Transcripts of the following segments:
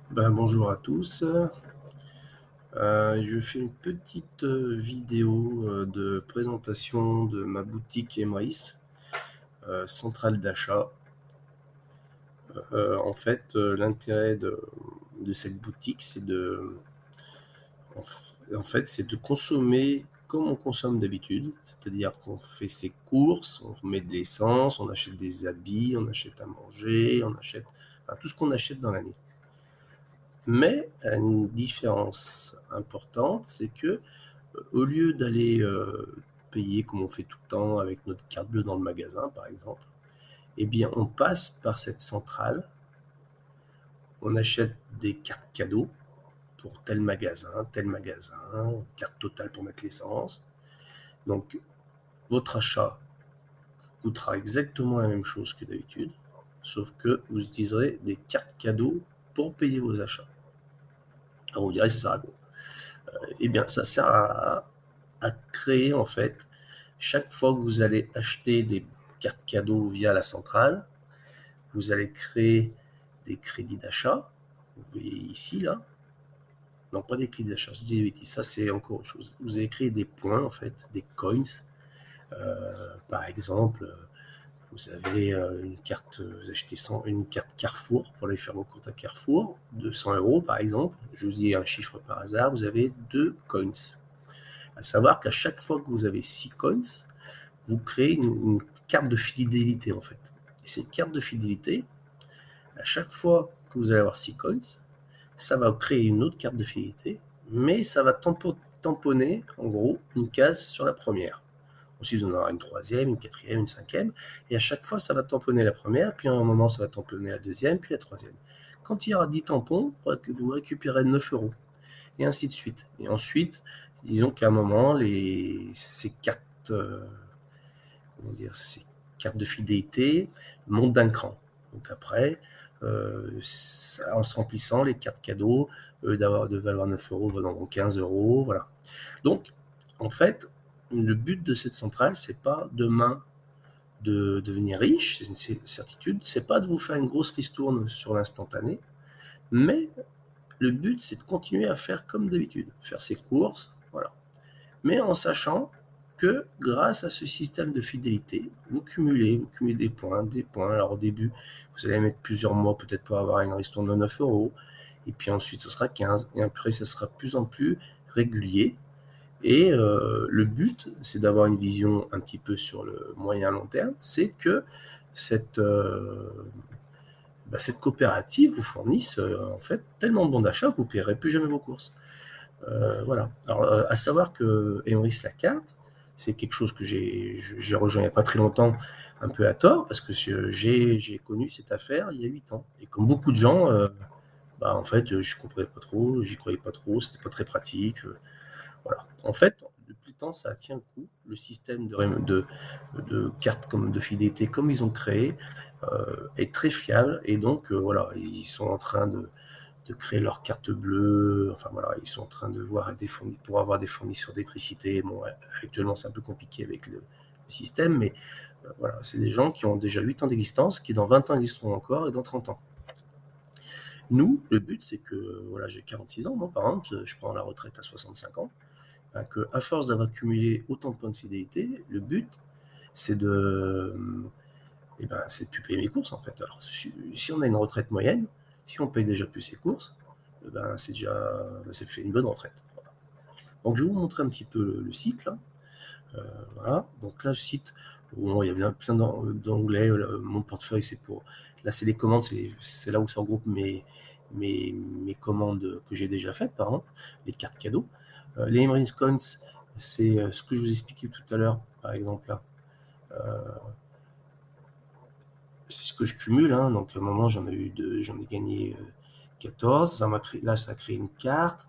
Bonjour à tous. Je fais une petite vidéo de présentation de ma boutique Emrys, centrale d'achat. L'intérêt de cette boutique, c'est de consommer comme on consomme d'habitude, c'est-à-dire qu'on fait ses courses, on met de l'essence, on achète des habits, on achète à manger, on achète tout ce qu'on achète dans l'année. Mais une différence importante, c'est que au lieu d'aller payer comme on fait tout le temps avec notre carte bleue dans le magasin, par exemple, eh bien, on passe par cette centrale, on achète des cartes cadeaux pour tel magasin, carte totale pour mettre l'essence. Donc, votre achat coûtera exactement la même chose que d'habitude, sauf que vous utiliserez des cartes cadeaux pour payer vos achats. Alors, vous direz, ça sert à quoi? Eh bien, ça sert à créer, en fait, chaque fois que vous allez acheter des cartes cadeaux via la centrale, vous allez créer des crédits d'achat. Vous voyez ici, là. Non, pas des crédits d'achat, je dis des bêtises. Ça, c'est encore autre chose. Vous allez créer des points, en fait, des coins. Par exemple, vous avez une carte, vous achetez une carte Carrefour pour aller faire vos courses à Carrefour, de 100 € par exemple. Je vous dis un chiffre par hasard, vous avez 2 coins. À savoir qu'à chaque fois que vous avez 6 coins, vous créez une carte de fidélité en fait. Et cette carte de fidélité, à chaque fois que vous allez avoir 6 coins, ça va créer une autre carte de fidélité, mais ça va tamponner en gros une case sur la première. Ensuite, on aura une troisième, une quatrième, une cinquième, et à chaque fois, ça va tamponner la première, puis à un moment, ça va tamponner la deuxième, puis la troisième. Quand il y aura 10 tampons, vous récupérez 9 €, et ainsi de suite. Et ensuite, disons qu'à un moment, ces cartes ces cartes de fidélité montent d'un cran. Donc après, en se remplissant, les cartes cadeaux, de valoir 9 €, vaudront 15 €, voilà. Donc, en fait, le but de cette centrale, c'est pas demain de devenir riche, c'est une certitude, c'est pas de vous faire une grosse ristourne sur l'instantané, mais le but, c'est de continuer à faire comme d'habitude, faire ses courses, voilà, mais en sachant que grâce à ce système de fidélité, vous cumulez des points, des points. Alors au début, vous allez mettre plusieurs mois peut-être pour avoir une ristourne de 9 €, et puis ensuite ce sera 15, et après ça sera de plus en plus régulier. Et le but, c'est d'avoir une vision un petit peu sur le moyen long terme, c'est que cette, euh, cette coopérative vous fournisse en fait tellement de bons d'achat que vous ne paierez plus jamais vos courses. Voilà. Alors, à savoir que Emrys Lacarte, c'est quelque chose que j'ai rejoint il n'y a pas très longtemps, un peu à tort, parce que j'ai connu cette affaire il y a 8 ans. Et comme beaucoup de gens, en fait, je ne comprenais pas trop, j'y croyais pas trop, c'était pas très pratique. Voilà. En fait, depuis le temps, ça tient le coup. Le système de cartes comme de fidélité, comme ils ont créé, est très fiable. Et donc, voilà, ils sont en train de créer leur carte bleue. Enfin voilà, ils sont en train de voir pour avoir des fournisseurs d'électricité. Bon, ouais, actuellement, c'est un peu compliqué avec le système, mais voilà, c'est des gens qui ont déjà 8 ans d'existence, qui dans 20 ans existeront encore, et dans 30 ans. Nous, le but, c'est que, voilà, j'ai 46 ans, moi, par exemple, je prends la retraite à 65 ans, que, à force d'avoir cumulé autant de points de fidélité, le but, c'est c'est de plus payer mes courses, en fait. Alors, si on a une retraite moyenne, si on paye déjà plus ses courses, c'est déjà, c'est fait une bonne retraite. Voilà. Donc, je vais vous montrer un petit peu le site, là. Voilà. Donc là, le site, bon, il y a bien plein d'onglets. Mon portefeuille, c'est pour. Là, c'est les commandes, c'est là où se regroupent mes commandes que j'ai déjà faites, par exemple, les cartes cadeaux. Les Emrys Coins, c'est ce que je vous expliquais tout à l'heure, par exemple, là. C'est ce que je cumule, hein. Donc à un moment, j'en ai gagné 14. Ça a créé une carte,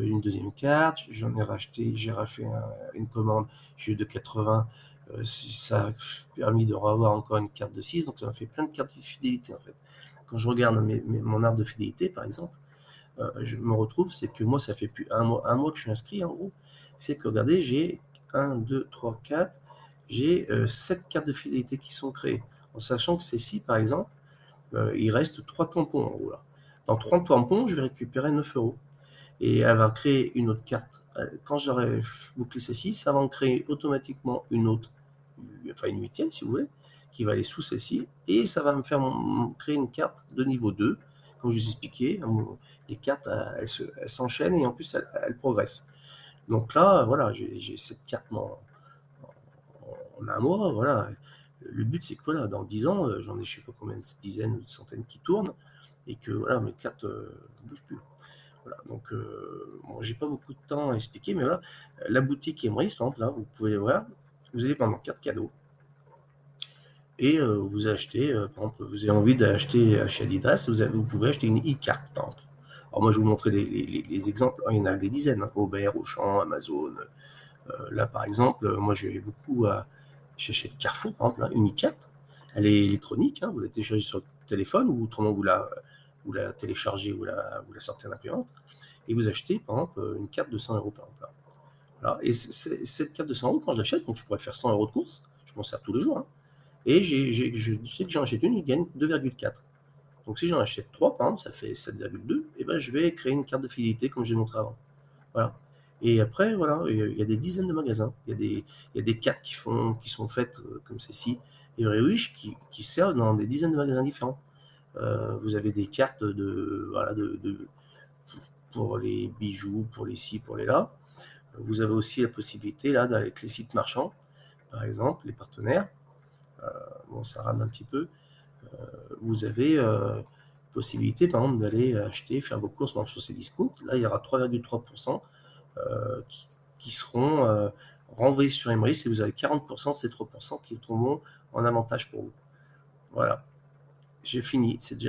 une deuxième carte. J'ai refait une commande, j'ai eu de 80. Ça a permis de revoir encore une carte de 6. Donc ça m'a fait plein de cartes de fidélité en fait. Quand je regarde mon arbre de fidélité, par exemple, je me retrouve, c'est que moi, ça fait plus un mois que je suis inscrit, en gros. C'est que, regardez, j'ai 1, 2, 3, 4, j'ai 7 cartes de fidélité qui sont créées. En sachant que celles-ci, par exemple, il reste 3 tampons, en gros, là. dans 30 tampons, je vais récupérer 9 euros. Et elle va créer une autre carte. Quand j'aurai bouclé celle-ci, ça va en créer automatiquement une autre, enfin une huitième si vous voulez, qui va aller sous celle-ci, et ça va me faire créer une carte de niveau 2. Comme je vous expliquais, les cartes, elles s'enchaînent et en plus, elles progressent. Donc là, voilà, j'ai cette carte en un mois, voilà. Le but, c'est que voilà, dans 10 ans, j'en ai je sais pas combien de dizaines ou de centaines qui tournent, et que voilà, mes cartes ne bougent plus. Voilà, donc bon, j'ai pas beaucoup de temps à expliquer, mais voilà, la boutique Emrys, par exemple, là, vous pouvez voir, vous allez pendant 4 cadeaux, et vous achetez, par exemple, vous avez envie d'acheter chez Adidas, vous pouvez acheter une e-carte, par exemple. Alors moi, je vais vous montrer les exemples, il y en a des dizaines, hein, Aubert, Auchan, Amazon. Là, par exemple, moi, j'achète Carrefour, par exemple, hein, une e-carte, elle est électronique, hein, vous la téléchargez sur le téléphone, ou autrement, vous la téléchargez, vous la sortez à l'imprimante, et vous achetez, par exemple, une carte de 100 euros, par exemple. Voilà. Et cette carte de 100 euros, quand je l'achète, donc je pourrais faire 100 euros de course, je m'en sers tous les jours, hein, et je sais que j'en achète une, je gagne 2,4. Donc si j'en achète 3, par exemple, ça fait 7,2, et ben je vais créer une carte de fidélité comme j'ai montré avant. Voilà. Et après, voilà, il y a des dizaines de magasins. Il y a des cartes qui sont faites comme celle-ci, Everywish, qui servent dans des dizaines de magasins différents. Vous avez des cartes voilà, pour les bijoux, pour les ci, pour les là. Vous avez aussi la possibilité, là, avec les sites marchands, par exemple, les partenaires. Bon, ça rame un petit peu. Vous avez possibilité, par exemple, d'aller acheter, faire vos courses sur ces discounts. Là, il y aura 3,3% qui seront renvoyés sur Emrys, et vous avez 40% de ces 3% qui tomberont en avantage pour vous. Voilà, j'ai fini, c'est déjà